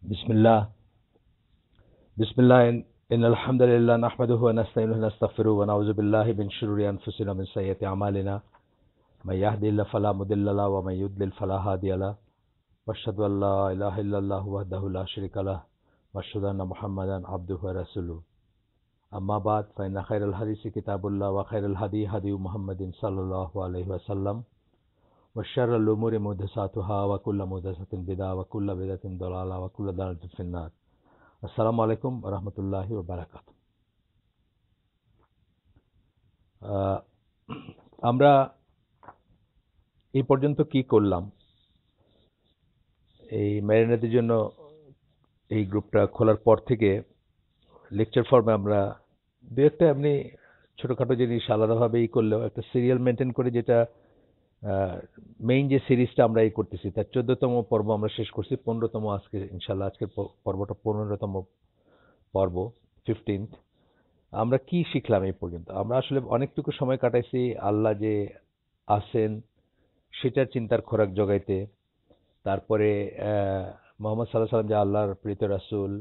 بسم الله بسم الله إن الحمد لله نحمده ونستعينه ونستغفره ونعوذ بالله من شرور أنفسنا ومن سيئات أعمالنا من يهده الله فلا مضل له ومن يضلل فلا هادي له وأشهد أن لا إله إلا الله وحده لا شريك له وأشهد أن محمدا عبده ورسوله أما بعد فإن خير الحديث كتاب الله وخير الهدي هدي محمد صلى الله عليه وسلم وشر الأمور محدثاتها وكل محدثة بدعة وكل بدعة ضلالة وكل ضلالة في النار আসসালামু আলাইকুম রহমতুল্লাহি ওবারাকাতুহু। আমরা এই পর্যন্ত কি করলাম, এই ম্যারিনেটের জন্য এই গ্রুপটা খোলার পর থেকে লেকচার ফর্মে আমরা দু একটা এমনি ছোটখাটো জিনিস আলাদাভাবে করলেও একটা সিরিয়াল মেনটেন করে, যেটা মেইন যে সিরিজটা আমরা এই করতেছি তার 14তম পর্ব আমরা শেষ করছি। 15তম আজকে ইনশাল্লাহ, আজকের পর্বটা 15তম পর্ব, 15th। আমরা কি শিখলাম এই পর্যন্ত? আমরা আসলে অনেকটুকু সময় কাটাইছি আল্লাহ যে আছেন সেটার চিন্তার খোরাক জগাইতে। তারপরে মোহাম্মদ সাল্লাল্লাহু আলাইহি সাল্লাম যে আল্লাহর প্রিয় রাসূল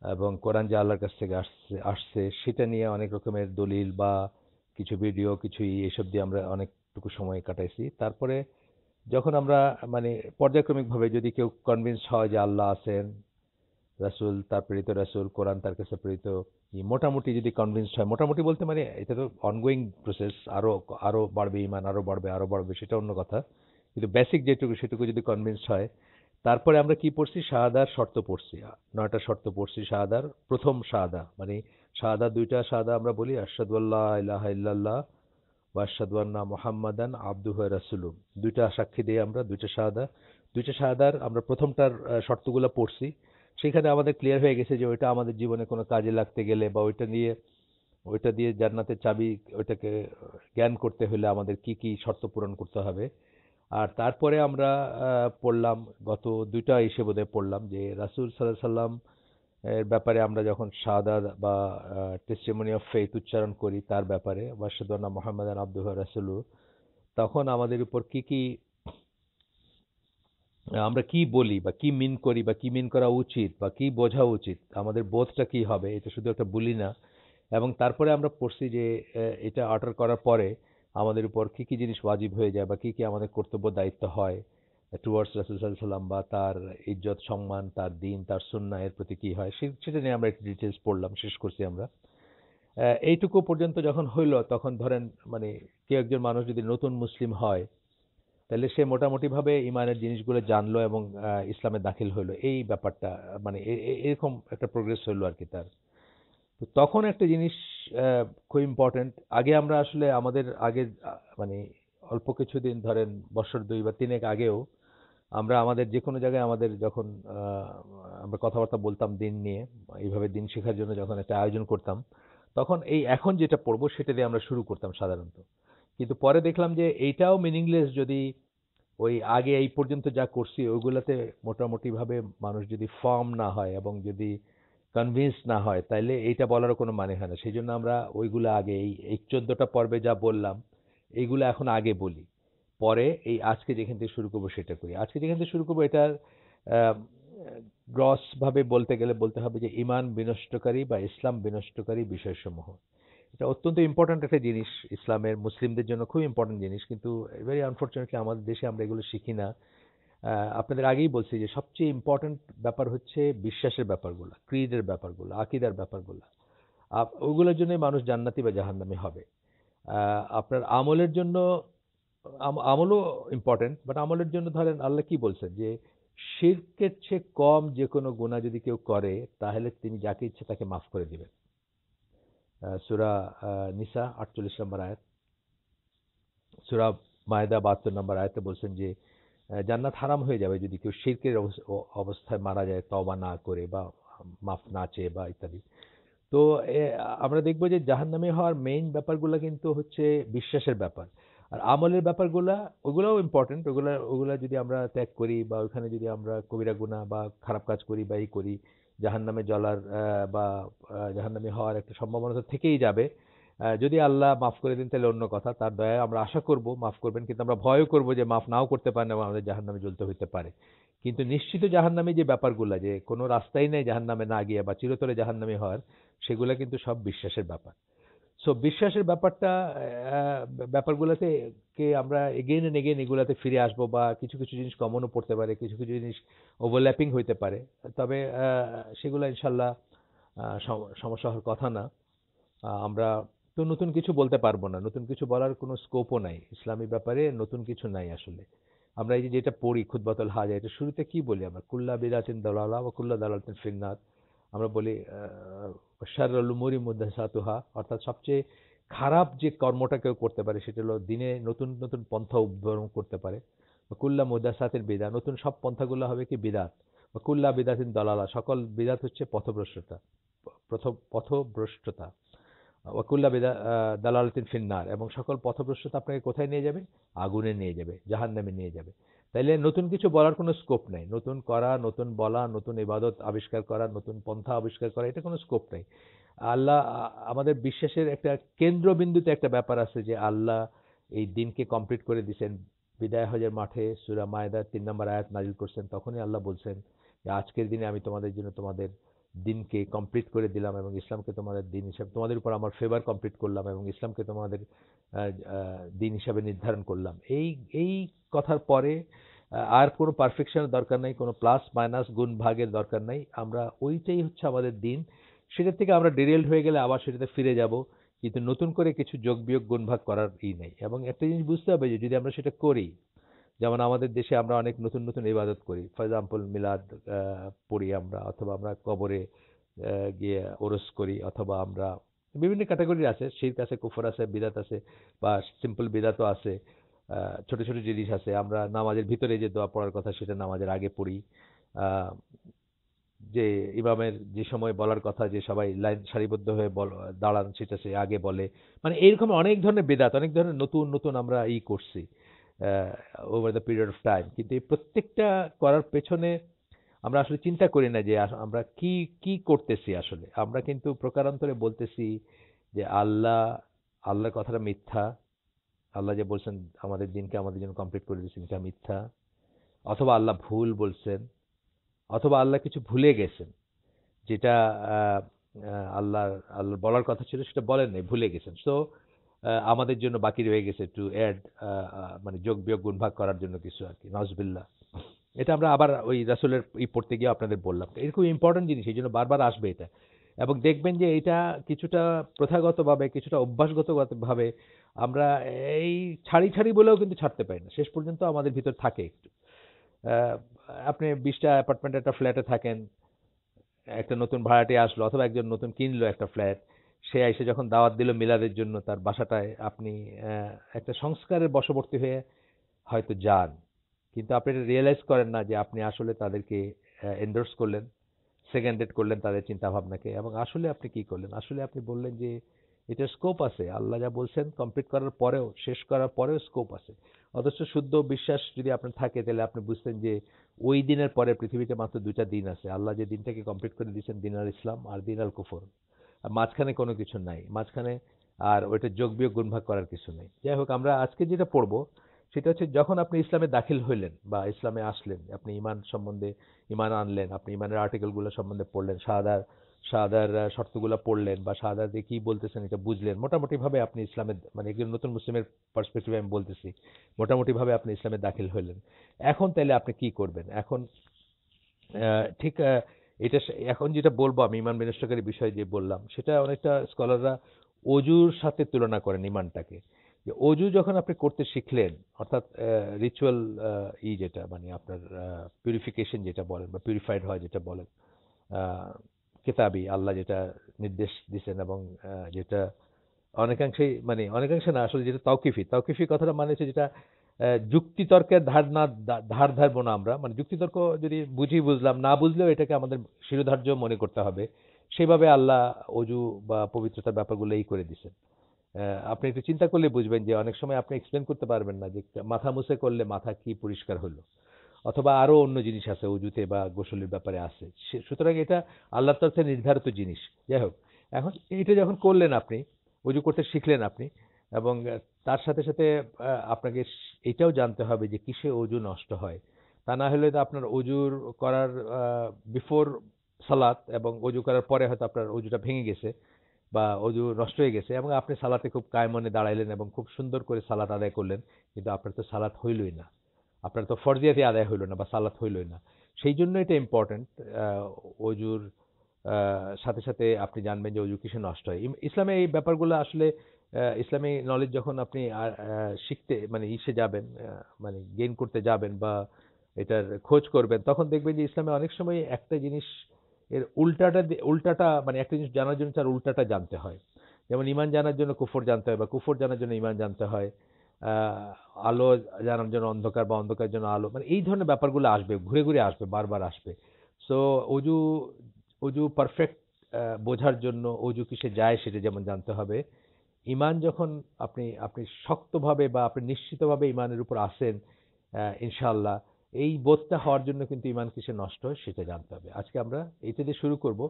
এবং কোরআন যে আল্লাহর কাছ থেকে আসছে সেটা নিয়ে অনেক রকমের দলিল বা কিছু ভিডিও কিছু এইসব দিয়ে আমরা অনেকটুকু সময় কাটাইছি। তারপরে যখন আমরা মানে পর্যায়ক্রমিকভাবে যদি কেউ কনভিন্স হয় যে আল্লাহ আছেন, রাসূল তার প্রেরিত রাসূল, কোরআন তার কাছে প্রেরিত, মোটামুটি যদি কনভিন্সড হয়, মোটামুটি বলতে মানে এটা তো অনগোয়িং প্রসেস, আরো আরো বাড়বে ঈমান, আরো বাড়বে সেটা অন্য কথা, কিন্তু বেসিক যেটুকু সেটুকু যদি কনভিন্সড হয়, তারপরে আমরা কি পড়ছি? শাহাদার শর্ত পড়ছি, 9টা শর্ত পড়ছি শাহাদার। প্রথম শাহাদা মানে শাহাদা, দুইটা শাহাদা আমরা বলি, আশহাদু আল্লা ইলাহা ইল্লাল্লাহ ওয়া আশহাদু আন্না মুহাম্মাদান আবদুহু ওয়া রাসূলুহু। দুইটা সাক্ষী দিয়ে আমরা দুইটা শাহাদার আমরা প্রথমটার শর্তগুলো পড়ছি। সেখানে আমাদের ক্লিয়ার হয়ে গেছে যে ওইটা আমাদের জীবনে কোনো কাজে লাগতে গেলে বা ওইটা দিয়ে জান্নাতের চাবি, ওইটাকে জ্ঞান করতে হলে আমাদের কি কি শর্ত পূরণ করতে হবে। আর তারপরে আমরা পড়লাম, গত দুইটা এসে বোধহয় পড়লাম যে রাসূল সাল্লাল্লাহু আলাইহি সাল্লাম এর ব্যাপারে আমরা যখন শাহাদাত বা টেস্টিমনি অফ ফেইথ উচ্চারণ করি তার ব্যাপারে, ওয়াশহাদু আন্না মুহাম্মাদান আবদুহু ওয়া রাসূলুহু, তখন আমাদের উপর কি কি আমরা কি বলি বা কি মিন করি বা কি মিন করা উচিত বা কি বোঝা উচিত, আমাদের বোধটা কি হবে, এটা শুধু একটা বলি না। এবং তারপরে আমরা পড়ছি যে এটা অর্ডার করার পরে আমাদের উপর কি কি জিনিস ওয়াজিব হয়ে যায় বা কি কি আমাদের কর্তব্য দায়িত্ব হয় টুয়ার্ডস রাসূল সাল্লাল্লাহু আলাইহি সাল্লাম, বা তার ইজ্জত সম্মান, তার দিন, তার সুন্নাহ এর প্রতি কি হয় সেটা নিয়ে আমরা একটু ডিটেলস পড়লাম, শেষ করছি আমরা। এইটুকু পর্যন্ত যখন হইল, তখন ধরেন মানে কেউ একজন মানুষ যদি নতুন মুসলিম হয়, তাহলে সে মোটামুটিভাবে ইমানের জিনিসগুলো জানলো এবং ইসলামে দাখিল হইলো, এই ব্যাপারটা মানে এরকম একটা প্রোগ্রেস হইলো আর কি তার। তো তখন একটা জিনিস খুব ইম্পর্টেন্ট। আগে আমরা আসলে আমাদের আগে মানে অল্প কিছুদিন ধরেন বছর 2 বা 3 আগেও আমরা আমাদের যে কোনো জায়গায় আমাদের যখন আমরা কথাবার্তা বলতাম দিন নিয়ে, এইভাবে দিন শেখার জন্য যখন একটা আয়োজন করতাম, তখন এই এখন যেটা পড়বো সেটা দিয়ে আমরা শুরু করতাম সাধারণত। কিন্তু পরে দেখলাম যে এইটাও মিনিংলেস যদি ওই আগে এই পর্যন্ত যা করছি ওইগুলাতে মোটামুটিভাবে মানুষ যদি ফার্ম না হয় এবং যদি কনভিন্স না হয়, তাইলে এইটা বলারও কোনো মানে হয় না। সেই জন্য আমরা ওইগুলো আগে এই 14টা পর্বে যা বললাম এইগুলো এখন আগে বলি, পরে এই আজকে যেখান থেকে শুরু করবো সেটা করি। আজকে যেখান থেকে শুরু করবো এটার গ্রস ভাবে বলতে গেলে বলতে হবে যে ইমান বিনষ্টকারী বা ইসলাম বিনষ্টকারী বিষয়সমূহ। এটা অত্যন্ত ইম্পর্ট্যান্ট একটা জিনিস, ইসলামের মুসলিমদের জন্য খুব ইম্পর্ট্যান্ট জিনিস, কিন্তু ভেরি আনফরচুনেটলি আমাদের দেশে আমরা এগুলো শিখি না। আপনাদের আগেই বলছি যে সবচেয়ে ইম্পর্ট্যান্ট ব্যাপার হচ্ছে বিশ্বাসের ব্যাপারগুলো, ক্রিডের ব্যাপারগুলো, আকীদার ব্যাপারগুলো। ওগুলোর জন্যই মানুষ জান্নাতি বা জাহান্নামী হবে। আপনার আমলের জন্য আমলও ইম্পর্টেন্ট, বাট আমলের জন্য ধরেন আল্লাহ কি বলছেন যে শিরকের চেয়ে কম যে কোনো গুনাহ যদি কেউ করে তাহলে তিনি যাকে ইচ্ছে তাকে মাফ করে দিবেন। সূরা নিসা 48 নম্বর আয়াত, সূরা মায়েদা 72 নম্বর আয়াতে বলছেন যে জান্নাত হারাম হয়ে যাবে যদি কেউ শিরকের অবস্থায় মারা যায়, তওবা না করে বা মাফ না চেয়ে বা ইত্যাদি। তো এ আমরা দেখব যে জাহান্নামী হওয়ার মেইন ব্যাপারগুলো কিন্তু হচ্ছে বিশ্বাসের ব্যাপার। আর আমলের ব্যাপারগুলা ওগুলাও ইম্পর্টেন্ট। ওগুলা যদি আমরা ত্যাগ করি বা ওখানে যদি আমরা কবিরা গুনাহ বা খারাপ কাজ করি বা এই করি, জাহান্নামে জ্বলার বা জাহান্নামী হওয়ার একটা সম্ভাবনা তো থেকেই যাবে। যদি আল্লাহ মাফ করে দিন তাহলে অন্য কথা, তার দয়ায় আমরা আশা করব মাফ করবেন, কিন্তু আমরা ভয়ও করব যে মাফ নাও করতে পারেন এবং আমাদের জাহান্নামে জ্বলতে হইতে পারে। কিন্তু নিশ্চিত জাহান্নামে যে ব্যাপারগুলো, যে কোনো রাস্তাই নেই জাহান্নামে না গিয়ে বা চিরতরে জাহান্নামী হওয়ার, সেগুলো কিন্তু সব বিশ্বাসের ব্যাপার। সো বিশ্বাসের ব্যাপারটা, ব্যাপারগুলোতে কে আমরা এগেইন এন্ড এগেইন এগুলাতে ফিরে আসবো, বা কিছু কিছু জিনিস কমনও পড়তে পারে, কিছু কিছু জিনিস ওভারল্যাপিং হইতে পারে। তবে সেগুলো ইনশাল্লাহ সমস্যা হওয়ার কথা না। আমরা তো নতুন কিছু বলতে পারবো না, নতুন কিছু বলার কোনো স্কোপও নাই ইসলামী ব্যাপারে, নতুন কিছু নাই আসলে। আমরা এই যে যেটা পড়ি খুতবাতুল হাজা, এটা শুরুতে কি বলি আমরা? কুল্লা বিদাতিন দালালা ওয়া কুল্লা দালালাতিন ফিন্নার। আমরা বলি শাররুল উমুরি মুহদাসাতুহা, অর্থাৎ সবচেয়ে খারাপ যে কর্মটা কেউ করতে পারে সেটা হলো দিনে নতুন নতুন পন্থা উদ্ভাবন করতে পারে। কুল্লা মুহদাসাতিন বিদা, নতুন সব পন্থাগুলো হবে কি বিদাত। কুল্লা বিদাতিন দালালা, সকল বিদাত হচ্ছে পথভ্রষ্টতা, পথভ্রষ্টতা। ওয়াকুল্লা বেদা দালালাতিন ফিন্নার, এবং সকল পথভ্রষ্টতা আপনাকে কোথায় নিয়ে যাবে? আগুনে নিয়ে যাবে, জাহান্নামে নিয়ে যাবে। তাইলে নতুন কিছু বলার কোনো স্কোপ নাই, নতুন করা, নতুন বলা, নতুন ইবাদত আবিষ্কার করা, নতুন পন্থা আবিষ্কার করা, এটা কোনো স্কোপ নাই। আল্লাহ আমাদের বিশ্বাসের একটা কেন্দ্রবিন্দুতে একটা ব্যাপার আছে যে আল্লাহ এই দিনকে কমপ্লিট করে দিয়েছেন। বিদায় হজের মাঠে সূরা মায়েদার 3 নম্বর আয়াত নাজিল করছেন, তখনই আল্লাহ বলছেন যে আজকের দিনে আমি তোমাদের জন্য তোমাদের দিনকে কমপ্লিট করে দিলাম এবং ইসলামকে তোমাদের দিন হিসাবে, তোমাদের উপর আমার ফেভার কমপ্লিট করলাম এবং ইসলামকে তোমাদের দিন হিসাবে নির্ধারণ করলাম। এই এই কথার পরে আর কোনো পারফেকশনের দরকার নাই, কোনো প্লাস মাইনাস গুণ ভাগের দরকার নাই। আমরা ওইটাই হচ্ছে আমাদের দিন। সেটা থেকে আমরা ডিরেলড হয়ে গেলে আবার সেটাতে ফিরে যাব, কিন্তু নতুন করে কিছু যোগ বিয়োগ গুণ ভাগ করার নাই। এবং একটা জিনিস বুঝতে হবে যে যদি আমরা সেটা করি, যেমন আমাদের দেশে আমরা অনেক নতুন নতুন ইবাদত করি, ফর এক্সাম্পল মিলাদ পড়ি আমরা, অথবা আমরা কবরে গিয়ে ওরস করি, অথবা আমরা বিভিন্ন ক্যাটাগরি আছে, শিরক আছে, কুফর আছে, বিদাত আছে, বা সিম্পল বিদাতও আছে। ছোট ছোট জিনিস আছে, আমরা নামাজের ভিতরে যে দোয়া পড়ার কথা সেটা নামাজের আগে পড়ি। আহ, যে ইমামের যে সময় বলার কথা, যে সবাই লাইন সারিবদ্ধ হয়ে দাঁড়ান, সেটা সে আগে বলে। মানে এরকম অনেক ধরনের বেদাত, অনেক ধরনের নতুন নতুন আমরা করছি over the period of time. কিন্তু এই প্রত্যেকটা করার পেছনে আমরা আসলে চিন্তা করি না যে আমরা কি কি করতেছি। আসলে আমরা কিন্তু প্রকারান্তরে বলতেছি যে আল্লাহর কথাটা মিথ্যা, আল্লাহ যে বলছেন আমাদের দিনকে আমাদের জন্য কমপ্লিট করে দিয়েছেন এটা মিথ্যা, অথবা আল্লাহ ভুল বলছেন, অথবা আল্লাহ কিছু ভুলে গেছেন, যেটা আহ, আল্লাহ আল্লাহ বলার কথা ছিল সেটা বলেন নাই, ভুলে গেছেন। সো আমাদের জন্য বাকি রয়ে গেছে টু অ্যাড, মানে যোগ বিয়োগ গুণ ভাগ করার জন্য কিছু আর কি, নাউজুবিল্লাহ। এটা আমরা আবার ওই রাসূলের পড়তে গিয়ে আপনাদের বললাম, এটা খুব ইম্পর্টেন্ট জিনিস, এই জন্য বারবার আসবে এটা। এবং দেখবেন যে এটা কিছুটা প্রথাগতভাবে, কিছুটা অভ্যাসগতভাবে আমরা এই ছাড়ি ছাড়ি বলেও কিন্তু ছাড়তে পারি না, শেষ পর্যন্ত আমাদের ভিতর থাকে একটু। আহ, আপনি 20টা অ্যাপার্টমেন্ট একটা ফ্ল্যাটে থাকেন, একটা নতুন ভাড়াটে আসলো অথবা একজন নতুন কিনলো একটা ফ্ল্যাট, সে এসে যখন দাওয়াত দিল মিলাদের জন্য তার বাসাটায়, আপনি একটা সংস্কারের বশবর্তী হয়ে হয়তো যান, কিন্তু আপনি এটা রিয়েলাইজ করেন না যে আপনি আসলে তাদেরকে এন্ডোর্স করলেন, সেকেন্ডেড করলেন তাদের চিন্তা ভাবনাকে। এবং আসলে আপনি কি করলেন? আসলে আপনি বললেন যে এটার স্কোপ আছে, আল্লাহ যা বলছেন কমপ্লিট করার পরেও, শেষ করার পরেও স্কোপ আছে। অথচ শুদ্ধ বিশ্বাস যদি আপনার থাকে তাহলে আপনি বুঝতেন যে ওই দিনের পরে পৃথিবীতে মাত্র 2টা দিন আছে। আল্লাহ যে দিনটাকে কমপ্লিট করে দিয়েছেন, দিন আল ইসলাম আর দিন আল কুফর। আর মাঝখানে কোনো কিছু নাই, মাঝখানে আর ওইটা যোগ বিয়োগ গুণ ভাগ করার কিছু নেই। যাই হোক, আমরা আজকে যেটা পড়বো সেটা হচ্ছে যখন আপনি ইসলামে দাখিল হইলেন বা ইসলামে আসলেন, আপনি ইমান সম্বন্ধে ইমান আনলেন, আপনি ইমানের আর্টিকেলগুলো সম্বন্ধে পড়লেন, শাহাদার শর্তগুলো পড়লেন, বা শাহাদাতে কি বলতেছেন এটা বুঝলেন, মোটামুটি ভাবে আপনি ইসলামে, মানে একজন নতুন মুসলিমের পার্সপেক্টিভে আমি বলতেছি, মোটামুটি ভাবে আপনি ইসলামে দাখিল হইলেন। এখন তাহলে আপনি কি করবেন? এখন ঠিক এটা এখন যেটা বলবো আমি ইমান বিনষ্টকারী বিষয় যে বললাম, সেটা অনেকটা স্কলাররা অজুর সাথে তুলনা করেন ইমানটাকে। যে অজু যখন আপনি করতে শিখলেন, অর্থাৎ রিচুয়াল যেটা মানে আপনার পিউরিফিকেশন যেটা বলেন, বা পিউরিফাইড হয় যেটা বলেন, কিতাবি আল্লাহ যেটা নির্দেশ দিয়েছেন, এবং যেটা অনেকাংশেই, মানে অনেকাংশে না আসলে, যেটা তাওকিফি, তাওকিফি কথাটা মানে হচ্ছে যেটা যুক্তিতর্কের ধার ধারবো না আমরা, মানে যুক্তিতর্ক যদি বুঝি বুঝলাম, না বুঝলেও এটাকে আমাদের শিরোধার্য মনে করতে হবে। সেভাবে আল্লাহ অজু বা পবিত্রতার ব্যাপারগুলো করে দিছেন। আপনি একটু চিন্তা করলে বুঝবেন যে অনেক সময় আপনি এক্সপ্লেন করতে পারবেন না যে মাথা মুছে করলে মাথা কি পরিষ্কার হলো, অথবা আরো অন্য জিনিস আছে অজুতে বা গোসলের ব্যাপারে আছে। সুতরাং এটা আল্লাহর তরফে নির্ধারিত জিনিস। যাই হোক, এখন এটা যখন করলেন আপনি, অজু করতে শিখলেন আপনি, এবং তার সাথে সাথে আপনাকে এটাও জানতে হবে যে কিসে অজু নষ্ট হয়। তা না হলে তো আপনার অজুর করার বিফোর সালাত এবং অজু করার পরে হয়তো আপনার অজুটা ভেঙে গেছে বা অজু নষ্ট হয়ে গেছে, এবং আপনি সালাতে খুব কায়মনে দাঁড়াইলেন এবং খুব সুন্দর করে সালাত আদায় করলেন, কিন্তু আপনার তো সালাত হইলই না, আপনার তো ফরজিয়াতি আদায় হইল না বা সালাত হইলই না। সেই জন্য এটা ইম্পর্টেন্ট। অজুর সাথে সাথে আপনি জানবেন যে অজু কিসে নষ্ট হয়। ইসলামে এই ব্যাপারগুলো আসলে ইসলামী নলেজ যখন আপনি শিখতে মানে ইসে যাবেন, মানে গেইন করতে যাবেন বা এটার খোঁজ করবেন, তখন দেখবেন যে ইসলামে অনেক সময় একটা জিনিস এর উল্টাটা মানে একটা জিনিস জানার জন্য তার উল্টাটা জানতে হয়। যেমন ঈমান জানার জন্য কুফর জানতে হয় বা কুফর জানার জন্য ঈমান জানতে হয়। আহ, আলো জানার জন্য অন্ধকার বা অন্ধকারের জন্য আলো, মানে এই ধরনের ব্যাপারগুলো আসবে, ঘুরে ঘুরে আসবে, বারবার আসবে। সো অজু অজু পারফেক্ট বোঝার জন্য অজু কিসে যায় সেটা যেমন জানতে হবে। ঈমান যখন আপনি আপনি শক্তভাবে বা আপনি নিশ্চিতভাবে ঈমানের উপর আসেন, ইনশাআল্লাহ, এই বোধটা হওয়ার জন্য কিন্তু ঈমান কিসে নষ্ট হয় সেটা জানতে হবে। আজকে আমরা এইটা দিয়ে শুরু করব।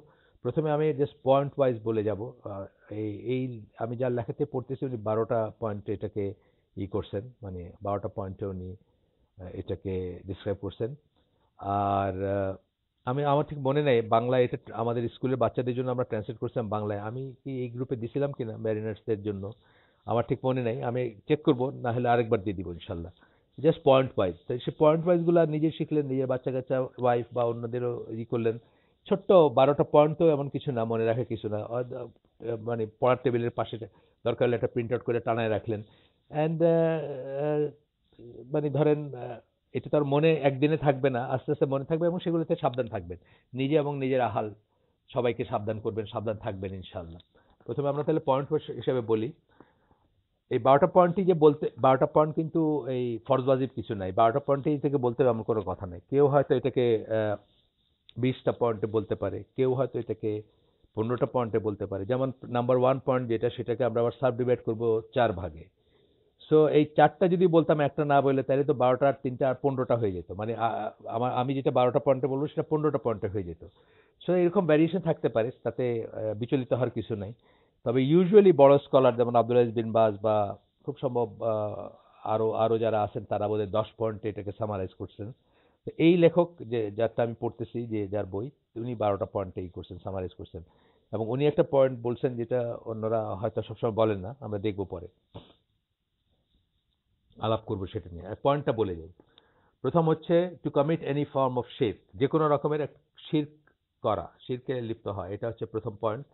প্রথমে আমি জাস্ট পয়েন্ট ওয়াইজ বলে যাব। এই এই আমি যার লেখাতে পড়তেছি উনি 12টা পয়েন্টে এটাকে করছেন, মানে 12টা পয়েন্টে উনি এটাকে ডিসক্রাইব করছেন। আর আমার ঠিক মনে নেই বাংলায় এটা আমাদের স্কুলের বাচ্চাদের জন্য আমরা ট্রান্সলেট করছিলাম বাংলায়। আমি কি এই গ্রুপে দিছিলাম কিনা ম্যারিনার্সদের জন্য, আমার ঠিক মনে নাই। আমি চেক করব, না হলে আরেকবার দিয়ে দিব ইনশাল্লাহ। জাস্ট পয়েন্ট ওয়াইজ, তাই সে পয়েন্ট ওয়াইজ গুলো নিজে শিখলেন, নিজের বাচ্চা কাচ্চা, ওয়াইফ বা অন্যদেরও করলেন। ছোট্ট 12টা পয়েন্ট তো এমন কিছু না, মনে রাখার কিছু না। মানে পড়ার টেবিলের পাশে দরকার হলে একটা প্রিন্ট আউট করে টানায় রাখলেন। অ্যান্ড মানে ধরেন এটা তার মনে একদিনে থাকবে না, আস্তে আস্তে মনে থাকবে, এবং সেগুলোতে সাবধান থাকবেন নিজে এবং নিজের আহাল সবাইকে সাবধান করবেন, সাবধান থাকবেন ইনশাল্লাহ। প্রথমে আমরা তাহলে পয়েন্ট হিসেবে বলি। এই 12টা পয়েন্টই যে বলতে, 12টা পয়েন্ট কিন্তু এই ফরজ ওয়াজিব কিছু নাই। 12টা পয়েন্টই থেকে বলতে হবে এমন কোনো কথা নাই। কেউ হয়তো এটাকে 20টা পয়েন্টে বলতে পারে, কেউ হয়তো এটাকে 15টা পয়েন্টে বলতে পারে। যেমন নাম্বার 1 পয়েন্ট যেটা, সেটাকে আমরা আবার সাব ডিভাইড করবো 4 ভাগে। সো এই 4টা যদি বলতাম একটা না বলে, তাহলে তো 12টা আর 3টা আর 15টা হয়ে যেত। মানে আমি যেটা 12টা পয়েন্টে বলবো সেটা 15টা পয়েন্টে হয়ে যেত। সো এরকম ভ্যারিয়েশন থাকতে পারে, তাতে বিচলিত হওয়ার কিছু নাই। তবে ইউজুয়ালি বড় স্কলার যেমন আব্দুল আজিজ বিন বাজ বা খুব সম্ভব আরো আরো যারা আছেন তারা বোধহয় 10 পয়েন্টে এটাকে সামারাইজ করছেন। তো এই লেখক যে যারটা আমি পড়তেছি, যে যার বই, উনি 12টা পয়েন্টে করছেন, সামারাইজ করছেন। এবং উনি একটা পয়েন্ট বলছেন যেটা অন্যরা হয়তো সবসময় বলেন না, আমরা দেখবো পরে, আলাপ করবো সেটা নিয়ে। পয়েন্টটা বলে যাই। প্রথম হচ্ছে two commit any form of শিরক, যে কোনো রকমের শিরক করা, শিরকে লিপ্ত হয়, এটা হচ্ছে প্রথম পয়েন্ট।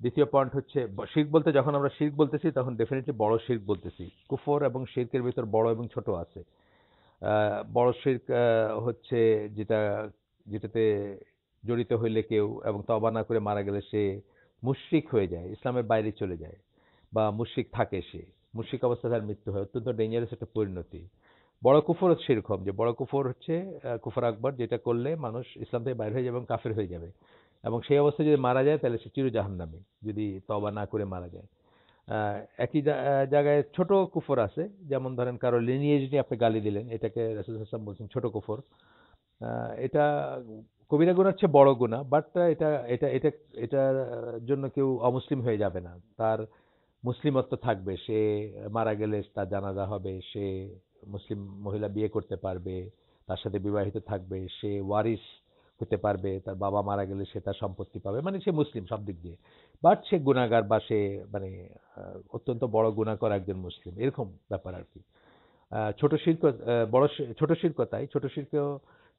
দ্বিতীয় পয়েন্ট হচ্ছে শিরক বলতে যখন আমরা শিরক বলতেছি তখন ডেফিনেটলি বড় শিরক বলতেছি। কুফর এবং শিরকের ভিতর বড় এবং ছোট আছে। বড় শিরক হচ্ছে যেটা যেটাতে জড়িত হইলে কেউ এবং তওবা না করে মারা গেলে সে মুশরিক হয়ে যায়, ইসলামের বাইরে চলে যায়, বা মুশরিক থাকে, সে মুশরিক অবস্থায় তার মৃত্যু হয়, অত্যন্ত ডেঞ্জারাস একটা পরিণতি। বড় কুফর হচ্ছে সেরকম, যে বড় কুফর হচ্ছে কুফর আকবর, যেটা করলে মানুষ ইসলাম থেকে বাইরে হয়ে যাবে এবং কাফের হয়ে যাবে, এবং সেই অবস্থায় যদি মারা যায় তাহলে সে চির জাহান্নামী, যদি তওবা না করে মারা যায়। একই জায়গায় ছোট কুফর আছে, যেমন ধরেন কারো লিনিয়েজ নিয়ে আপনি গালি দিলেন, এটাকে রাসূল সাল্লাল্লাহু আলাইহি ওয়াসাল্লাম বলছেন ছোট কুফর। এটা কবিরা গুনার চেয়ে বড় গুনাহ, বাট এটা এটা এটা এটার জন্য কেউ অমুসলিম হয়ে যাবে না। তার মুসলিমত্ব থাকবে, সে মারা গেলে তার জানাজা হবে, সে মুসলিম মহিলা বিয়ে করতে পারবে, তার সাথে বিবাহিত থাকবে, সে ওয়ারিস হতে পারবে, তার বাবা মারা গেলে সে তার সম্পত্তি পাবে, মানে সে মুসলিম সব দিক দিয়ে। বাট সে গুনাহগার বা সে মানে অত্যন্ত বড় গুনাহ করা একজন মুসলিম, এরকম ব্যাপার আর কি। ছোট শিরক, ছোট শিরক তাই, ছোট শিরকেও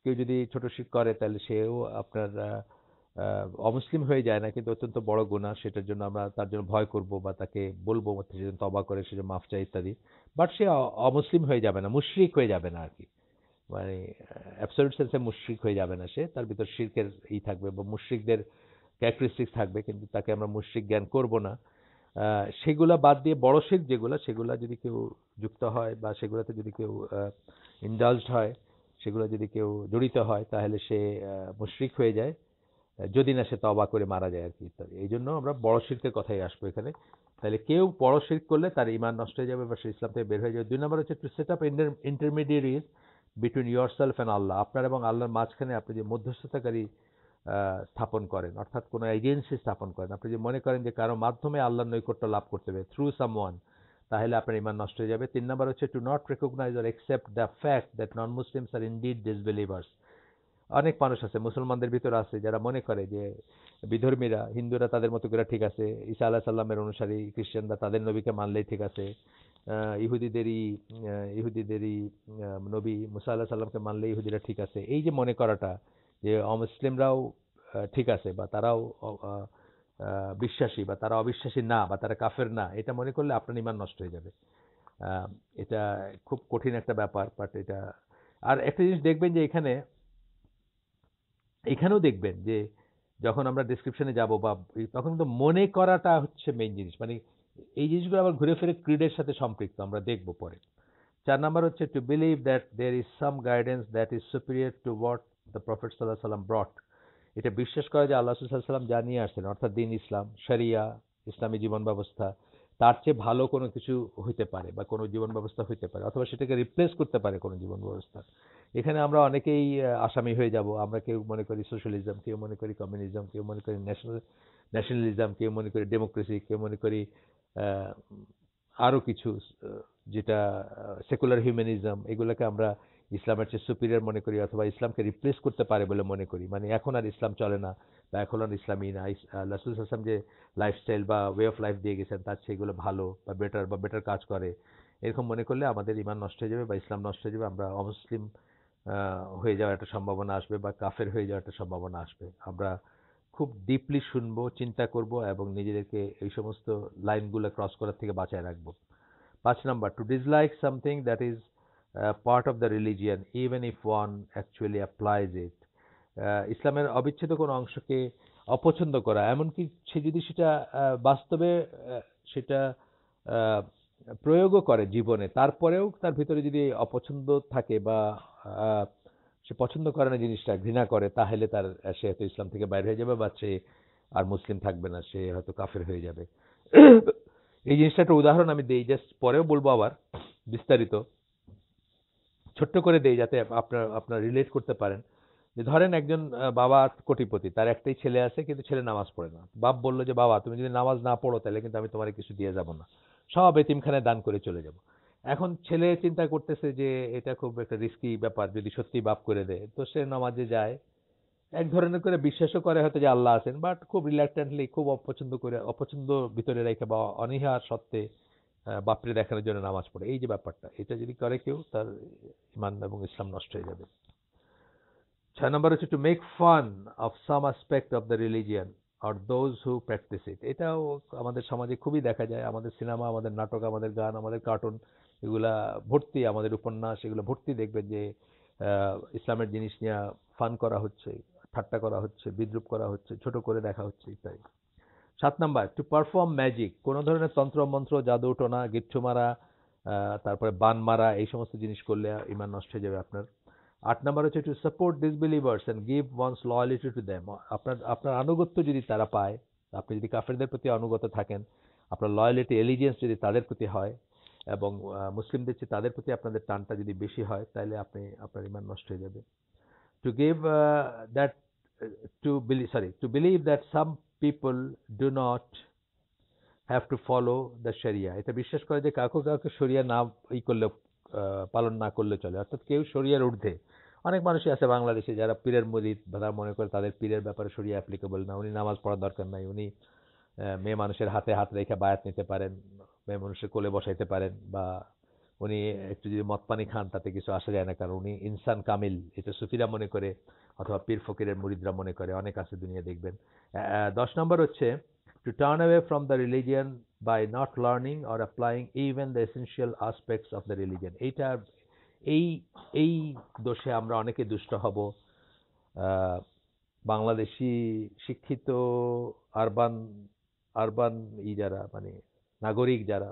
কেউ যদি ছোট শিরক করে তাহলে সেও আপনার অমুসলিম হয়ে যায় না, কিন্তু অত্যন্ত বড় গুনাহ, সেটার জন্য আমরা তার জন্য ভয় করব বা তাকে বলবো সে যেন তওবা করে, সে যেন মাফ চায় ইত্যাদি। বাট সে অমুসলিম হয়ে যাবে না, মুশরিক হয়ে যাবে না আর কি। মানে অ্যাবসলিউট সেন্সে মুশরিক হয়ে যাবে না সে, তার ভিতর শিরকের থাকবে বা মুশরিকদের ক্যারেক্টারিস্টিক্স থাকবে, কিন্তু তাকে আমরা মুশরিক জ্ঞান করব না। সেগুলা বাদ দিয়ে বড় শিরক যেগুলা, সেগুলা যদি কেউ যুক্ত হয় বা সেগুলোতে যদি কেউ ইনডালজড হয়, সেগুলো যদি কেউ জড়িত হয়, তাহলে সে মুশরিক হয়ে যায়, যদি না সে তওবা করে মারা যায় আর কি, ইত্যাদি। এই জন্য আমরা বড় শিরকের কথাই আসবো এখানে। তাহলে কেউ বড় শিরক করলে তার ঈমান নষ্ট হয়ে যাবে বা সে ইসলাম থেকে বের হয়ে যাবে। 2 নম্বর হচ্ছে to set up intermediaries between yourself and আল্লাহ, আপনার এবং আল্লাহর মাঝখানে আপনি যে মধ্যস্থতাকারী স্থাপন করেন, অর্থাৎ কোনো এজেন্সি স্থাপন করেন, আপনি যদি মনে করেন যে কারো মাধ্যমে আল্লাহর নৈকট্য লাভ করতে হবে থ্রু সামওয়ান, তাহলে আপনার ইমান নষ্ট হয়ে যাবে। 3 নম্বর হচ্ছে to not recognise or accept the fact that non Muslims are indeed disbelievers. অনেক মানুষ আছে মুসলমানদের ভিতরে আছে যারা মনে করে যে বিধর্মীরা, হিন্দুরা তাদের মতো করে ঠিক আছে, ঈসা আলাহ সাল্লামের অনুসারী খ্রিস্টানরা তাদের নবীকে মানলেই ঠিক আছে, ইহুদিদেরই নবী মুসা আলাহ সাল্লামকে মানলে ইহুদিরা ঠিক আছে। এই যে মনে করাটা যে অমুসলিমরাও ঠিক আছে, বা তারাও বিশ্বাসী, বা তারা অবিশ্বাসী না, বা তারা কাফের না, এটা মনে করলে আপনার ইমান নষ্ট হয়ে যাবে। এটা খুব কঠিন একটা ব্যাপার, বাট এটা। আর একটা জিনিস দেখবেন যে এখানেও দেখবেন যে যখন আমরা ডেসক্রিপশনে যাব বা তখন কিন্তু মনে করাটা হচ্ছে মেইন জিনিস, মানে এই জিনিসগুলো আবার ঘুরে ফিরে ক্রিডের সাথে সম্পৃক্ত, আমরা দেখব পরে। 4 নম্বর হচ্ছে to believe that there is some guidance that is superior to what the prophet সাল্লাল্লাহু সাল্লাম ব্রট। এটা বিশ্বাস করে যে আল্লাহ সাল্লাল্লাহু সাল্লাম যা নিয়ে আসছেন, অর্থাৎ দিন ইসলাম, শরিয়া, ইসলামী জীবন ব্যবস্থা, তার চেয়ে ভালো কোনো কিছু হইতে পারে, বা কোনো জীবন ব্যবস্থা হইতে পারে, অথবা সেটাকে রিপ্লেস করতে পারে কোনো জীবন ব্যবস্থা। এখানে আমরা অনেকেই আসামি হয়ে যাব। আমরা কেউ মনে করি সোশ্যালিজম, কেউ মনে করি কমিউনিজম, কেউ মনে করি ন্যাশনালিজম, কেউ মনে করি ডেমোক্রেসি, কেউ মনে করি আহ, আরো কিছু যেটা সেকুলার হিউম্যানিজম, এগুলোকে আমরা ইসলামের চেয়ে সুপিরিয়র মনে করি, অথবা ইসলামকে রিপ্লেস করতে পারে বলে মনে করি, মানে এখন আর ইসলাম চলে না, বা এখন আর ইসলামী না, রাসূল হাসান যে লাইফস্টাইল বা ওয়ে অফ লাইফ দিয়ে গেছেন তার চেয়ে এগুলো ভালো বা বেটার কাজ করে, এরকম মনে করলে আমাদের ইমান নষ্ট হয়ে যাবে বা ইসলাম নষ্ট হয়ে যাবে। আমরা অমুসলিম হয়ে যাওয়ার একটা সম্ভাবনা আসবে, বা কাফের হয়ে যাওয়ার একটা সম্ভাবনা আসবে। আমরা খুব ডিপলি শুনবো, চিন্তা করব, এবং নিজেদেরকে এই সমস্ত লাইনগুলো ক্রস করার থেকে বাঁচায় রাখবো। 5 নম্বর, to dislike something that is part of the religion even if one actually applies it. ইসলামের অবিচ্ছেদ্য কোনো অংশকে অপছন্দ করা, এমনকি সে যদি সেটা বাস্তবে সেটা আহ, প্রয়োগও করে জীবনে, তারপরেও তার ভিতরে যদি অপছন্দ থাকে, বা আহ, সে পছন্দ করে না জিনিসটা, ঘৃণা করে, তাহলে সে হয়তো ইসলাম থেকে বাইরে হয়ে যাবে, বা সে আর মুসলিম থাকবে না, সে হয়তো কাফের হয়ে যাবে। এই জিনিসটা একটা উদাহরণ আমি দেই, জাস্ট পরেও বলবো আবার বিস্তারিত, ছোট্ট করে দেই যাতে আপনার রিলেট করতে পারেন। যে ধরেন একজন বাবা কোটিপতি, তার একটাই ছেলে আছে, কিন্তু ছেলে নামাজ পড়ে না। বাপ বলল যে বাবা তুমি যদি নামাজ না পড়ো তাহলে কিন্তু আমি তোমার কিছু দিয়ে যাব না, সব এতিমখানায় দান করে চলে যাব। এখন ছেলে চিন্তা করতেছে যে এটা খুব একটা রিস্কি ব্যাপার, যদি সত্যি বাপ করে দেয়, তো সে নামাজে যায়, এক ধরনের করে বিশ্বাসও করে হয়তো যে আল্লাহ আছেন, বাট খুব রিল্যাক্টেন্টলি, খুব অপছন্দ ভিতরে রেখে বা অনীহা সত্ত্বে বাপরে দেখানোর জন্য নামাজ পড়ে। এই যে ব্যাপারটা, এটা যদি করে কেউ, তার ইমান এবং ইসলাম নষ্ট হয়ে যাবে। 6 নম্বর হচ্ছে to make fun of some aspect of the religion or those who practise it. এটাও আমাদের সমাজে খুবই দেখা যায়। আমাদের সিনেমা, আমাদের নাটক, আমাদের গান, আমাদের কার্টুন, এগুলা ভর্তি, আমাদের উপন্যাস, এগুলো ভর্তি দেখবেন যে ইসলামের জিনিস নিয়ে ফান করা হচ্ছে, ঠাট্টা করা হচ্ছে, বিদ্রুপ করা হচ্ছে, ছোট করে দেখা হচ্ছে ইত্যাদি। 7 নম্বর, টু পারফর্ম ম্যাজিক, কোনো ধরনের তন্ত্র মন্ত্র, জাদু টোনা, গিট্টু মারা, তারপরে বান মারা, এই সমস্ত জিনিস করলে ইমান নষ্ট হয়ে যাবে আপনার। 8 নম্বর হচ্ছে to support disbelievers and give one's loyalty to them. আপনার আনুগত্য যদি তারা পায়, আপনি যদি কাফেরদের প্রতি অনুগত থাকেন, আপনার লয়ালিটি, এলিজিয়েন্স যদি তাদের প্রতি হয়, এবং মুসলিমদের চেয়ে তাদের প্রতি আপনাদের টানটা যদি বেশি হয়, তাহলে আপনার ইমান নষ্ট হয়ে যাবে। To give that to believe that some people do not have to follow the sharia, এটা বিশ্বাস করে যে কাউকে শরিয়া না করলে, পালন না করলে চলে, অর্থাৎ কেউ শরিয়ার ঊর্ধ্বে। অনেক মানুষই আছে বাংলাদেশে যারা পীরের মুরিদ, তারা মনে করে তাদের পীরের ব্যাপারে শরিয়া অ্যাপ্লিকেবল না, উনি নামাজ পড়ার দরকার নাই, উনি মেয়ে মানুষের হাতে হাত রেখে বায়াত নিতে পারেন, মেয়ে মানুষের কোলে বসাইতে পারেন, বা উনি একটু যদি মদ পানি খান তাতে কিছু আসা যায় না, কারণ উনি ইনসান কামিল, এটা সুফিরা মনে করে, অথবা পীর ফকিরের মুরিদরা মনে করে, অনেক আছে দুনিয়া দেখবেন। 10 নম্বর হচ্ছে to turn away from the religion by not learning or applying even the essential aspects of the religion. এই এই দোষে আমরা অনেকে দুষ্ট হব। আহ, বাংলাদেশি শিক্ষিত আরবান আরবান যারা, মানে নাগরিক যারা,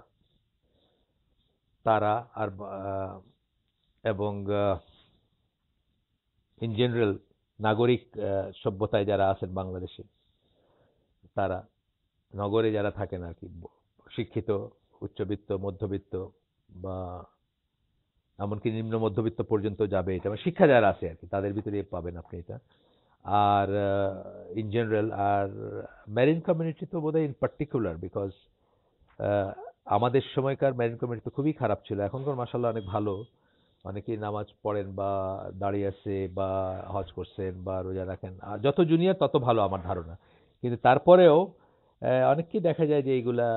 তারা আর এবং ইন জেনারেল নাগরিক সভ্যতায় যারা আছেন বাংলাদেশে, তারা নগরে যারা থাকেন আর কি, শিক্ষিত, উচ্চবিত্ত, মধ্যবিত্ত, বা এমনকি নিম্ন মধ্যবিত্ত পর্যন্ত যাবে, এটা মানে শিক্ষা যারা আছে আর কি, তাদের ভিতরে পাবেন আপনি এটা। আর ইন জেনারেল, আর মেরিন কমিউনিটি তো বোধহয় ইন পার্টিকুলার, বিকজ আমাদের সময়কার মেরিন কমিউনিটি তো খুবই খারাপ ছিল। এখনকার মাশাআল্লাহ অনেক ভালো, অনেকেই নামাজ পড়েন বা দাঁড়িয়ে আছে বা হজ করছেন বা রোজা রাখেন, আর যত জুনিয়র তত ভালো আমার ধারণা। কিন্তু তারপরেও অনেককেই দেখা যায় যে এইগুলা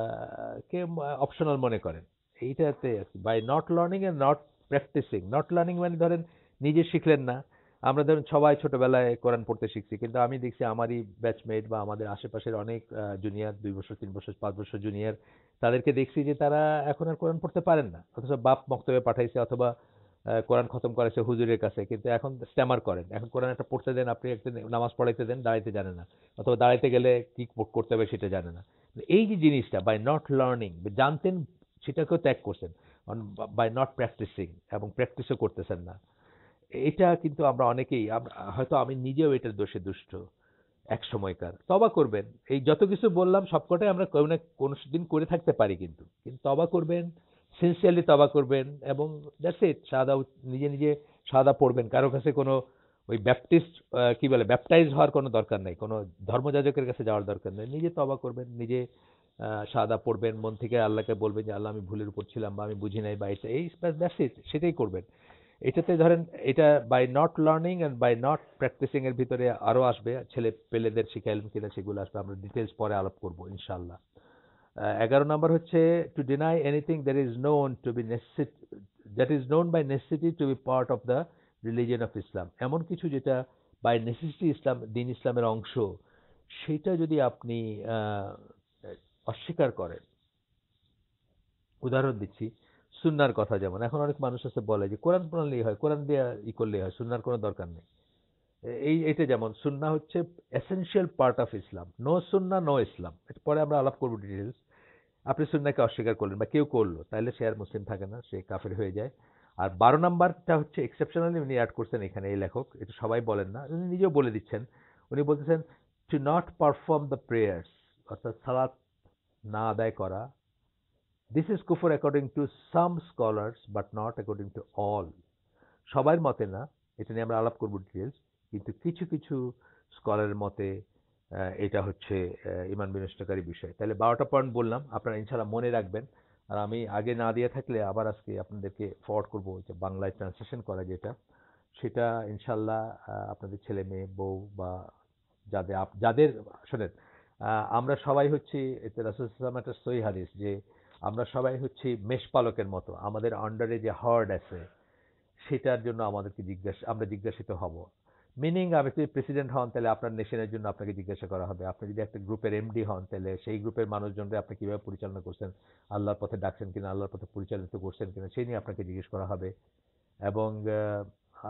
কে অপশনাল মনে করেন। এইটাতে by not learning and not practising. Not learning মানে ধরেন নিজে শিখলেন না। আমরা ধরেন সবাই ছোটবেলায় কোরআন পড়তে শিখছি, কিন্তু আমি দেখছি আমারই ব্যাচমেট বা আমাদের আশেপাশের অনেক জুনিয়র, 2 বছর 3 বছর 5 বছর জুনিয়র, তাদেরকে দেখছি যে তারা এখন আর কোরআন পড়তে পারেন না, অথচ বাপ মক্তবে পাঠাইছে অথবা কোরআন খতম করাইছে হুজুরের কাছে, কিন্তু এখন স্ট্যামার করেন। এখন কোরআন একটা পড়তে দেন, আপনি একটা নামাজ পড়াইতে দেন, দাঁড়াইতে জানে না, অথবা দাঁড়াইতে গেলে কি করতে হবে সেটা জানে না। এই যে জিনিসটা বাই নট লার্নিং, জানতেন সেটাকেও ত্যাগ করছেন, বাই নট প্র্যাকটিসিং, এবং প্র্যাকটিসও করতেছেন না। এটা কিন্তু আমরা অনেকেই, হয়তো আমি নিজেও এটার দোষে দুষ্ট এক সময়কার। তবা করবেন, এই যত কিছু বললাম সবকটাই আমরা কোনো না কোনো দিন করে থাকতে পারি, কিন্তু কিন্তু তবা করবেন, সিনসিয়ারলি তবা করবেন, এবং দ্যাটস ইট। শাহাদা নিজে নিজে শাহাদা পড়বেন, কারো কাছে কোনো ওই ব্যাপটিস্ট কি বলে ব্যাপটাইজ হওয়ার কোনো দরকার নাই, কোনো ধর্মযাজকের কাছে যাওয়ার দরকার নেই। নিজে তবা করবেন, নিজে শাহাদা পড়বেন, মন থেকে আল্লাহকে বলবেন যে আল্লাহ আমি ভুলের উপর ছিলাম বা আমি বুঝি নাই বা এটা এই, দ্যাটস ইট, সেটাই করবেন। এটাতে ধরেন এটা by not learning and by not practising এর ভিতরে আরো আসবে, ছেলে পেলেদের শিখাইলেন কিনা সেগুলো আসবে, আমরা ডিটেলস পরে আলাপ করবো ইনশাআল্লাহ। 11 নম্বর হচ্ছে to deny anything that is known to be necessity, that is known by necessity to be part of the religion of Islam. এমন কিছু যেটা বাই নেসেসিটি ইসলাম, দিন ইসলামের অংশ, সেটা যদি আপনি আহ, অস্বীকার করেন। উদাহরণ দিচ্ছি, সুন্নার কথা। যেমন এখন অনেক মানুষ আছে বলে যে কোরআন পড়লেই হয়, কোরআন দিয়ে করলেই হয়, সুন্নার কোনো দরকার নেই। এটা যেমন সুন্নাহ হচ্ছে essential part of Islam, no সুন্নাহ নো ইসলাম। এটা পরে আমরা আলাপ করবো ডিটেলস। আপনি সুন্নাহকে অস্বীকার করলেন বা কেউ করলো, তাহলে সে আর মুসলিম থাকে না, সে কাফের হয়ে যায়। আর 12 নম্বরটা হচ্ছে এক্সেপশনালি উনি অ্যাড করছেন এখানে এই লেখক, এটা সবাই বলেন না, উনি নিজেও বলে দিচ্ছেন। উনি বলতেছেন to not perform the prayers, অর্থাৎ সালাত না আদায় করা। দিস ইজ কুফর according to some scholars but not according to all. সবার মতে না, এটা নিয়ে আমরা আলাপ করবো ডিটেলস, কিন্তু কিছু কিছু স্কলারের মতে এটা হচ্ছে ইমান বিনষ্টকারী বিষয়। তাহলে 12টা পয়েন্ট বললাম, আপনারা ইনশাল্লাহ মনে রাখবেন। আর আমি আগে না দিয়ে থাকলে আবার আজকে আপনাদেরকে ফরওয়ার্ড করবো, যে বাংলায় ট্রান্সলেশন করা যেটা, সেটা ইনশাল্লাহ আপনাদের ছেলে মেয়ে বউ বা যাদের শোনেন, আমরা সবাই হচ্ছি, এতে রাসূল সাল্লাল্লাহু আলাইহি ওয়াসাল্লাম একটা সহিহ হাদিস, যে আমরা সবাই হচ্ছি মেষপালকের মতো, আমাদের আন্ডারে যে হার্ড আছে সেটার জন্য আমাদেরকে আমরা জিজ্ঞাসিত হব। মিনিং, আপনি যদি প্রেসিডেন্ট হন তাহলে আপনার নেশনের জন্য আপনাকে জিজ্ঞাসা করা হবে। আপনি যদি একটা গ্রুপের এমডি হন তাহলে সেই গ্রুপের মানুষজনকে আপনি কিভাবে পরিচালনা করছেন, আল্লাহর পথে ডাকছেন কিনা, আল্লাহর পথে পরিচালিত করছেন কিনা, সেই নিয়ে আপনাকে জিজ্ঞেস করা হবে। এবং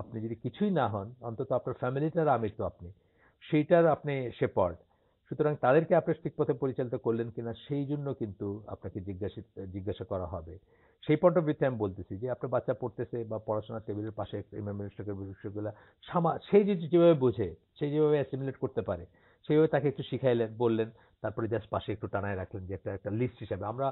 আপনি যদি কিছুই না হন, অন্তত আপনার ফ্যামিলিটার আমির তো আপনি, সেইটার আপনি শেপার্ড। সুতরাং তাদেরকে আপনি ঠিক পথে পরিচালিত করলেন কিনা সেই জন্য কিন্তু আপনাকে জিজ্ঞাসা করা হবে। সেই পয়েন্ট অফ ভিউতে আমি বলতেছি যে আপনার বাচ্চা পড়তেছে বা পড়াশোনার টেবিলের পাশে একটা ইমাম মিনিস্টারের বিষয়গুলো সেই যেভাবে বোঝে, সেই যেভাবে অ্যাসিমিলেট করতে পারে, সেইভাবে তাকে একটু শিখাইলেন, বললেন, তারপরে জাস্ট পাশে একটু টানায় রাখলেন, যে একটা একটা লিস্ট হিসাবে। আমরা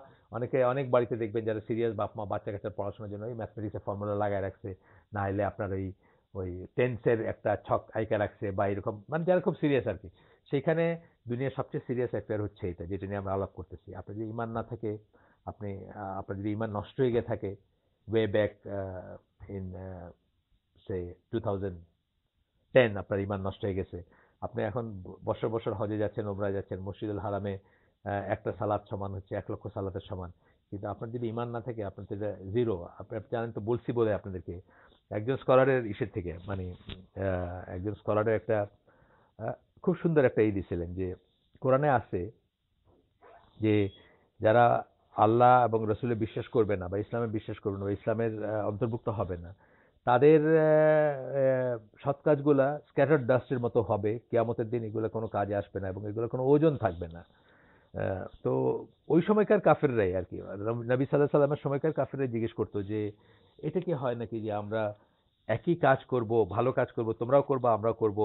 অনেক বাড়িতে দেখবেন যারা সিরিয়াস বাপ মা বাচ্চা কাচ্চার পড়াশোনার জন্য ওই ম্যাথমেটিক্সের ফর্মুলা লাগায় রাখছে, না হলে আপনার ওই ওই টেন্সের একটা ছক আইকা রাখছে, বা এরকম, মানে যারা খুব সিরিয়াস আর কি। সেইখানে দুনিয়ার সবচেয়ে সিরিয়াস অ্যাফেয়ার হচ্ছে এটা, যেটা নিয়ে আমরা আলাপ করতেছি। আপনার যদি ইমান না থাকে, আপনি আপনার যদি ইমান নষ্ট হয়ে গিয়ে থাকে, ওয়ে ব্যাক ইন সে 2010 আপনার ইমান নষ্ট হয়ে গেছে, আপনি এখন বছর বছর হজে যাচ্ছেন, ওমরায় যাচ্ছেন, মসজিদুল হারামে একটা সালাত সমান হচ্ছে 1 লক্ষ সালাতের সমান, কিন্তু আপনার যদি ইমান না থাকে, আপনার তো জিরো। আপনি জানেন তো, বলছি বলে আপনাদেরকে, একজন স্কলারের ইসের থেকে, মানে একজন স্কলারের একটা আহ, খুব সুন্দর একটা দিছিলেন, যে কোরআনে আছে যে যারা আল্লাহ এবং রসুলে বিশ্বাস করবে না বা ইসলামে বিশ্বাস করবে না বা ইসলামের অন্তর্ভুক্ত হবে না, তাদের সৎ কাজগুলা স্ক্যাটার্ড ডাস্টের মতো হবে, কিয়ামতের দিন এগুলো কোনো কাজে আসবে না এবং এগুলো কোনো ওজন থাকবে না। তো ওই সময়কার কাফেররাই আর কি, নবী সাল্লাহ সাল্লামের সময়কার কাফেররাই জিজ্ঞেস করতো যে এটা কি হয় নাকি যে আমরা একই কাজ করব, ভালো কাজ করব, তোমরাও করবা আমরাও করব,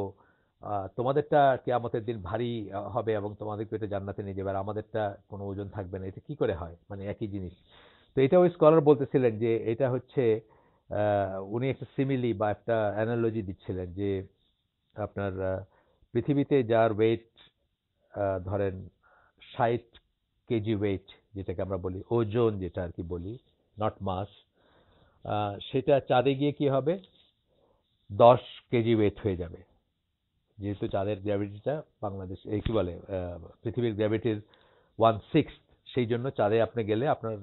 তোমাদেরটা কিয়ামতের দিন ভারী হবে এবং তোমাদেরকে এটা জান্নাতে নিয়ে যাবে, আর আমাদেরটা কোনো ওজন থাকবে না, এটা কি করে হয়, মানে একই জিনিস। তো এটা ওই স্কলার বলতেছিলেন যে এটা হচ্ছে উনি একটা সিমিলি বা একটা অ্যানালজি দিচ্ছিলেন, যে আপনার পৃথিবীতে যার ওয়েট ধরেন 60 কেজি ওয়েট, যেটাকে আমরা বলি ওজন, যেটা আর কি বলি, নট মাস, সেটা চাঁদে গিয়ে কি হবে, 10 কেজি ওয়েট হয়ে যাবে। যেহেতু চাঁদের গ্র্যাভিটিটা বাংলাদেশ এই কি বলে পৃথিবীর গ্র্যাভিটির 1/6, সেই জন্য চাঁদে আপনি গেলে আপনার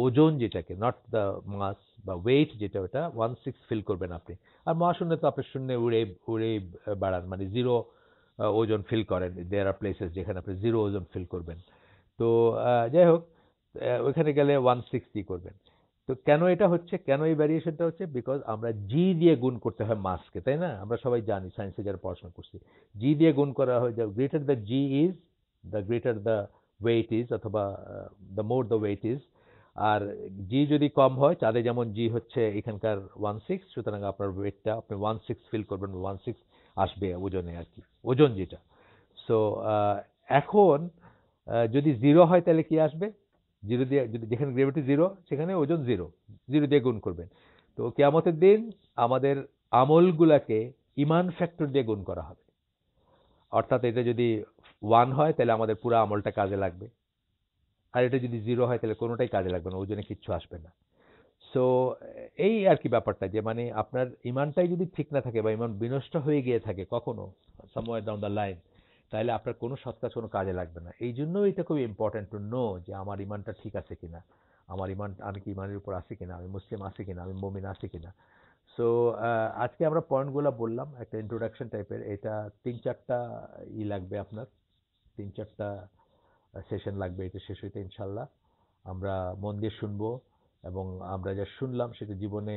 ওজন যেটাকে, নট দ্য মাস বা ওয়েট যেটা, ওটা 1/6 ফিল করবেন আপনি। আর মহাশূন্যে তো আপনি শূন্যে উড়ে উড়ে বেড়ান, মানে জিরো ওজন ফিল করেন। দেয়ার আর প্লেসেস যেখানে আপনি জিরো ওজন ফিল করবেন। তো যাই হোক, ওইখানে গেলে 160 করবেন। তো কেন এটা হচ্ছে, কেন এই ভ্যারিয়েশনটা হচ্ছে? বিকজ আমরা জি দিয়ে গুণ করতে হয় মাসকে, তাই না? আমরা সবাই জানি, সায়েন্সে যারা পড়াশোনা করছি, জি দিয়ে গুণ করা হয়। The greater the G is, the greater the weight is, অথবা the more the weight is. আর জি যদি কম হয়, চাঁদে যেমন জি হচ্ছে এখানকার 1/6, সুতরাং আপনার ওয়েটটা আপনি 1/6 ফিল করবেন, 1/6 আসবে ওজনে আর কি, ওজন যেটা। সো এখন যদি জিরো হয় তাহলে কি আসবে? জিরো দিয়ে, যদি যেখানে গ্র্যাভিটি জিরো সেখানে ওজন জিরো, জিরো দিয়ে গুণ করবেন। তো কিয়ামতের দিন আমাদের আমলগুলাকে ইমান ফ্যাক্টর দিয়ে গুণ করা হবে। অর্থাৎ এটা যদি 1 হয় তাহলে আমাদের পুরো আমলটা কাজে লাগবে, আর এটা যদি জিরো হয় তাহলে কোনোটাই কাজে লাগবে না, ওজনে কিচ্ছু আসবে না। সো এই আর কি ব্যাপারটা, যে মানে আপনার ইমানটাই যদি ঠিক না থাকে বা ইমান বিনষ্ট হয়ে গিয়ে থাকে কখনো সামওয়্যার ডাউন দ্য লাইন, তাহলে আপনার কোনো সৎ কাজ কোনো কাজে লাগবে না। এই জন্য এটা খুব ইম্পর্টেন্ট টু নো যে আমার ইমানটা ঠিক আছে কিনা, আমার ইমান, আমি কি ইমানের উপর আছি কিনা, আমি মুসলিম আছি কিনা, আমি মুমিন আছি কিনা। সো আজকে আমরা পয়েন্টগুলো বললাম, একটা ইন্ট্রোডাকশন টাইপের। এটা 3-4টা লাগবে আপনার, 3-4টা সেশন লাগবে এটা শেষ হইতে ইনশাল্লাহ। আমরা মন দিয়ে শুনবো, এবং আমরা যা শুনলাম সেটা জীবনে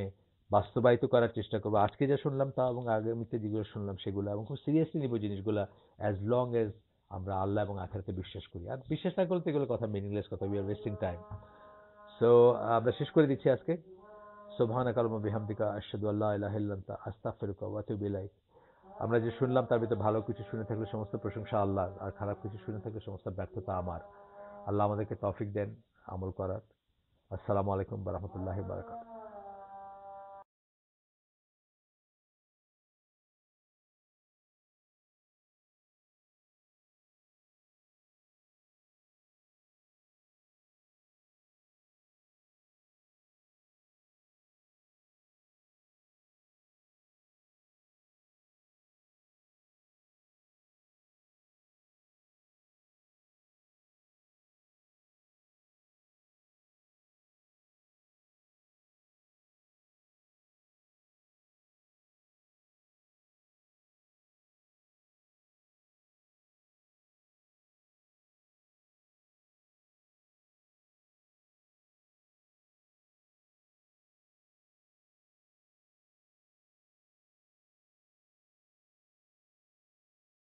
বাস্তবায়িত করার চেষ্টা করবো। আজকে যা শুনলাম তা, এবং আগামীতে যেগুলো শুনলাম সেগুলো, এবং খুব সিরিয়াসলি নিব জিনিসগুলো, অ্যাজ লং এজ আমরা আল্লাহ এবং আখিরাতে বিশ্বাস করি। আর বিশ্বাস না করলে তো এগুলো কথা মিনিংলেস কথা, we are wasting time. So আমরা শেষ করে দিচ্ছি আজকে। সুবহানাকা আল্লাহুম্মা বিহামদিকা আশহাদু আল্লা ইলাহা ইল্লা আনতা আস্তাগফিরুকা ওয়া আতুবু ইলাইক। আমরা যে শুনলাম তার ভিতরে ভালো কিছু শুনে থাকলে সমস্ত প্রশংসা আল্লাহর, আর খারাপ কিছু শুনে থাকলে সমস্ত ব্যর্থতা আমার। আল্লাহ আমাদেরকে তৌফিক দেন আমল করার। আসসালামু আলাইকুম ওয়া রাহমাতুল্লাহি ওয়া বারাকাতুহু।